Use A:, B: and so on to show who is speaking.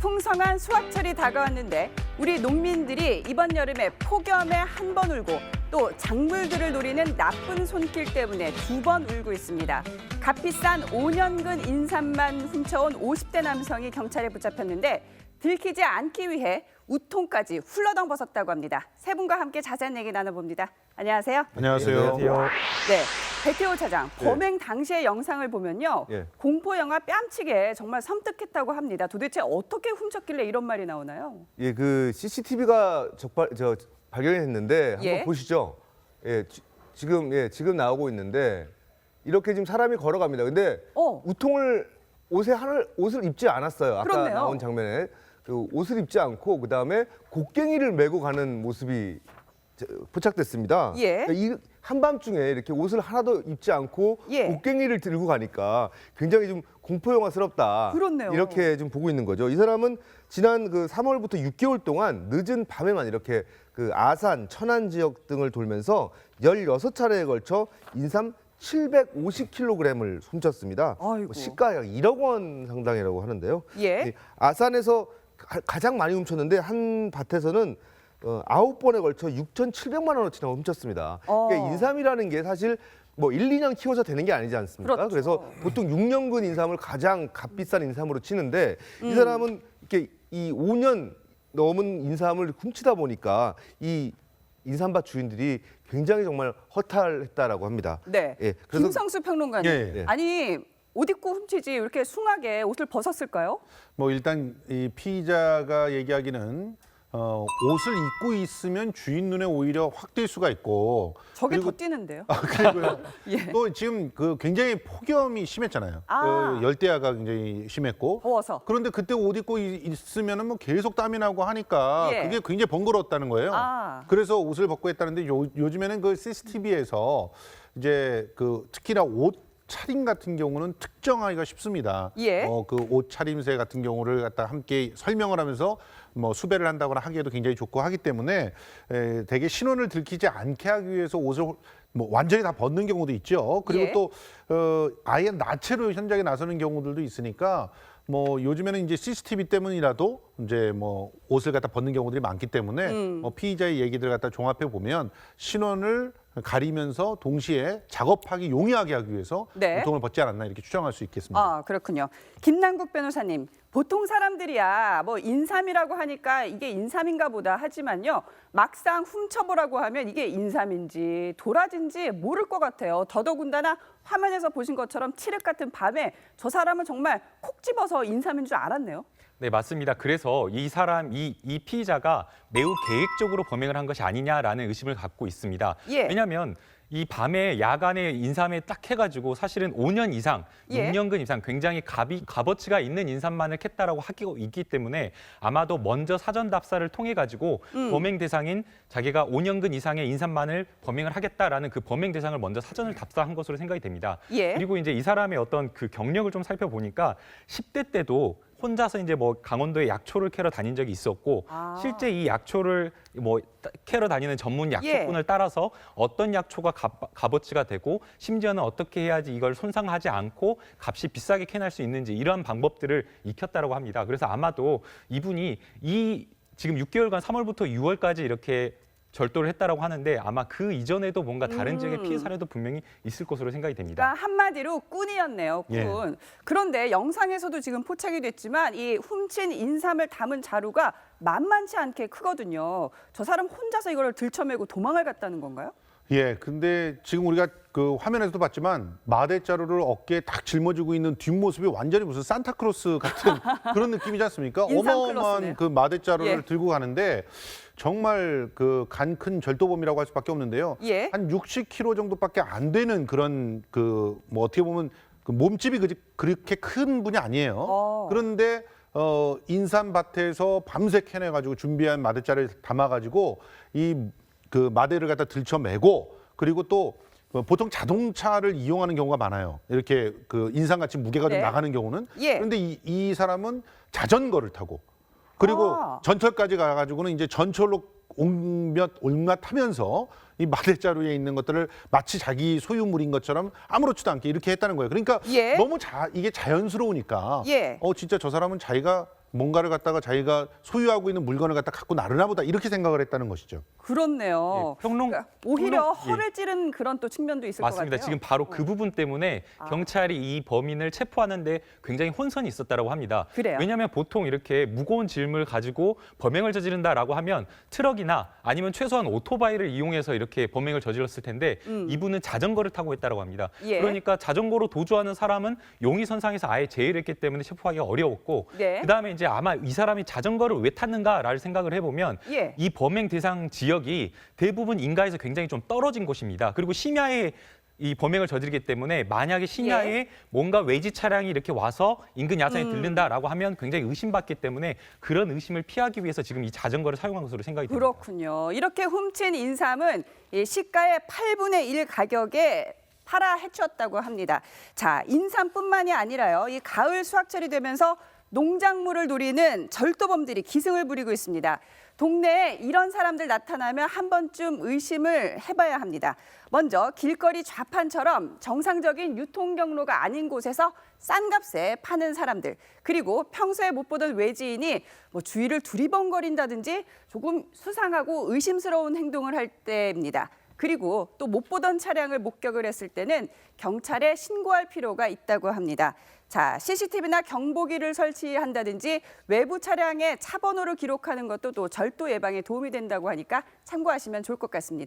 A: 풍성한 수확철이 다가왔는데 우리 농민들이 이번 여름에 폭염에 한 번 울고 또 작물들을 노리는 나쁜 손길 때문에 두 번 울고 있습니다. 값비싼 5년근 인삼만 훔쳐온 50대 남성이 경찰에 붙잡혔는데 들키지 않기 위해 우통까지 훌러덩 벗었다고 합니다. 세 분과 함께 자세한 얘기 나눠봅니다. 안녕하세요.
B: 안녕하세요.
A: 네, 배태호 차장, 범행 당시의 영상을 보면요. 공포 영화 뺨치게 정말 섬뜩했다고 합니다. 도대체 어떻게 훔쳤길래 이런 말이 나오나요?
B: 예, 그 CCTV가 발견했는데 한번 보시죠. 지금 나오고 있는데 이렇게 지금 사람이 걸어갑니다. 근데 우통을 옷을 입지 않았어요. 아까
A: 그렇네요.
B: 나온 장면에 그 옷을 입지 않고 그다음에 곡괭이를 메고 가는 모습이 포착됐습니다. 그러니까 이 한밤중에 이렇게 옷을 하나도 입지 않고 곡괭이를 들고 가니까 굉장히 좀 공포 영화스럽다.
A: 그렇네요.
B: 이렇게 좀 보고 있는 거죠. 이 사람은 지난 그 3월부터 6개월 동안 늦은 밤에만 이렇게 그 아산, 천안 지역 등을 돌면서 16차례에 걸쳐 인삼 750kg을 훔쳤습니다. 시가 약 1억 원 상당이라고 하는데요. 아산에서 가장 많이 훔쳤는데 한 밭에서는 9번에 걸쳐 6,700만 원어치나 훔쳤습니다. 그러니까 인삼이라는 게 사실 뭐 1, 2년 키워서 되는 게 아니지 않습니까?
A: 그렇죠.
B: 그래서 보통 6년근 인삼을 가장 값비싼 인삼으로 치는데 이 사람은 이렇게 이 5년 넘은 인삼을 훔치다 보니까 이 인삼밭 주인들이 굉장히 정말 허탈했다라고 합니다.
A: 네.
B: 그래서
A: 김성수 평론가님, 아니 옷 입고 훔치지 이렇게 숭하게 옷을 벗었을까요?
C: 뭐 일단 이 피의자가 얘기하기는 옷을 입고 있으면 주인 눈에 오히려 확 띌 수가 있고
A: 저게 더 띄는데요.
C: 그리고요. 또 지금 그 굉장히 폭염이 심했잖아요. 그 열대야가 굉장히 심했고
A: 더워서.
C: 그런데 그때 옷 입고 있으면은 뭐 계속 땀이 나고 하니까 그게 굉장히 번거로웠다는 거예요. 그래서 옷을 벗고 했다는데 요즘에는 그 CCTV에서 이제 그 특히나 옷 차림 같은 경우는 특정하기가 쉽습니다. 그 옷 차림새 같은 경우를 갖다 함께 설명을 하면서 뭐 수배를 한다거나 하기에도 굉장히 좋고 하기 때문에 되게 신원을 들키지 않게 하기 위해서 옷을 뭐 완전히 다 벗는 경우도 있죠. 그리고 또 아예 나체로 현장에 나서는 경우들도 있으니까 뭐 요즘에는 이제 CCTV 때문이라도 이제 뭐 옷을 갖다 벗는 경우들이 많기 때문에 뭐 피의자의 얘기들 갖다 종합해 보면 신원을 가리면서 동시에 작업하기 용이하게 하기 위해서 우통을 벗지 않았나 이렇게 추정할 수 있겠습니다.
A: 그렇군요. 김남국 변호사님, 보통 사람들이야 뭐 인삼이라고 하니까 이게 인삼인가 보다 하지만요. 막상 훔쳐보라고 하면 이게 인삼인지 도라지인지 모를 것 같아요. 더더군다나 화면에서 보신 것처럼 칠흑 같은 밤에 저 사람은 정말 콕 집어서 인삼인 줄 알았네요.
D: 네, 맞습니다. 그래서 이 피의자가 매우 계획적으로 범행을 한 것이 아니냐라는 의심을 갖고 있습니다. 왜냐하면 이 밤에 야간에 인삼에 딱 해가지고 사실은 5년 이상, 6년근 이상 굉장히 값어치가 있는 인삼만을 캤다라고 하고 있기 때문에 아마도 먼저 사전 답사를 통해 가지고 범행 대상인 자기가 5년근 이상의 인삼만을 범행을 하겠다라는 그 범행 대상을 먼저 사전을 답사한 것으로 생각이 됩니다. 그리고 이제 이 사람의 어떤 그 경력을 좀 살펴보니까 10대 때도 혼자서 이제 뭐 강원도에 약초를 캐러 다닌 적이 있었고 실제 이 약초를 뭐 캐러 다니는 전문 약초꾼을 따라서 어떤 약초가 값어치가 되고 심지어는 어떻게 해야지 이걸 손상하지 않고 값이 비싸게 캐낼 수 있는지 이러한 방법들을 익혔다라고 합니다. 그래서 아마도 이분이 지금 6개월간 3월부터 6월까지 이렇게 절도를 했다라고 하는데 아마 그 이전에도 뭔가 다른 지역의 피해 사례도 분명히 있을 것으로 생각이 됩니다.
A: 그러니까 한마디로 꾼이었네요, 꾼. 그런데 영상에서도 지금 포착이 됐지만 이 훔친 인삼을 담은 자루가 만만치 않게 크거든요. 저 사람 혼자서 이걸 들쳐매고 도망을 갔다는 건가요?
C: 근데 지금 우리가 그 화면에서도 봤지만 마대자루를 어깨에 딱 짊어지고 있는 뒷모습이 완전히 무슨 산타크로스 같은 그런 느낌이지 않습니까? 어마어마한 그 마대자루를 들고 가는데 정말 그 간 큰 절도범이라고 할 수밖에 없는데요. 한 60kg 정도밖에 안 되는 그런 그 뭐 어떻게 보면 그 몸집이 그렇게 큰 분이 아니에요. 그런데 인삼밭에서 밤새 캐내가지고 준비한 마대자루를 담아가지고 그 마대를 갖다 들쳐매고 그리고 또 보통 자동차를 이용하는 경우가 많아요. 이렇게 그 인삼같이 무게가 좀 나가는 경우는. 그런데 이 사람은 자전거를 타고 그리고 전철까지 가가지고는 이제 전철로 올맛하면서 이 마대자루에 있는 것들을 마치 자기 소유물인 것처럼 아무렇지도 않게 이렇게 했다는 거예요. 그러니까 너무 이게 자연스러우니까 진짜 저 사람은 자기가 뭔가를 갖다가 자기가 소유하고 있는 물건을 갖다 갖고 나르나 보다 이렇게 생각을 했다는 것이죠.
A: 그렇네요. 그러니까 오히려 허를 찌른 그런 또 측면도 있을 것 같아요.
D: 맞습니다. 지금 바로 그 부분 때문에 경찰이 이 범인을 체포하는데 굉장히 혼선이 있었다고 합니다.
A: 그래요?
D: 왜냐하면 보통 이렇게 무거운 짐을 가지고 범행을 저지른다라고 하면 트럭이나 아니면 최소한 오토바이를 이용해서 이렇게 범행을 저질렀을 텐데 이분은 자전거를 타고 했다고 합니다.
A: 예.
D: 그러니까 자전거로 도주하는 사람은 용의선상에서 아예 제외했기 때문에 체포하기가 어려웠고
A: 네.
D: 그다음에 이제 아마 이 사람이 자전거를 왜 탔는가를 생각을 해보면
A: 예.
D: 이 범행 대상 지역이 대부분 인가에서 굉장히 좀 떨어진 곳입니다. 그리고 심야에 이 범행을 저지르기 때문에 만약에 심야에
A: 예.
D: 뭔가 외지 차량이 이렇게 와서 인근 야산에 들른다라고 하면 굉장히 의심받기 때문에 그런 의심을 피하기 위해서 지금 이 자전거를 사용한 것으로 생각이 됩니다.
A: 그렇군요. 이렇게 훔친 인삼은 이 시가의 8분의 1 가격에 팔아 헤쳤다고 합니다. 자, 인삼뿐만이 아니라요. 이 가을 수확철이 되면서 농작물을 노리는 절도범들이 기승을 부리고 있습니다. 동네에 이런 사람들 나타나면 한 번쯤 의심을 해봐야 합니다. 먼저 길거리 좌판처럼 정상적인 유통 경로가 아닌 곳에서 싼 값에 파는 사람들, 그리고 평소에 못 보던 외지인이 뭐 주위를 두리번거린다든지 조금 수상하고 의심스러운 행동을 할 때입니다. 그리고 또 못 보던 차량을 목격을 했을 때는 경찰에 신고할 필요가 있다고 합니다. 자, CCTV나 경보기를 설치한다든지 외부 차량의 차 번호를 기록하는 것도 또 절도 예방에 도움이 된다고 하니까 참고하시면 좋을 것 같습니다.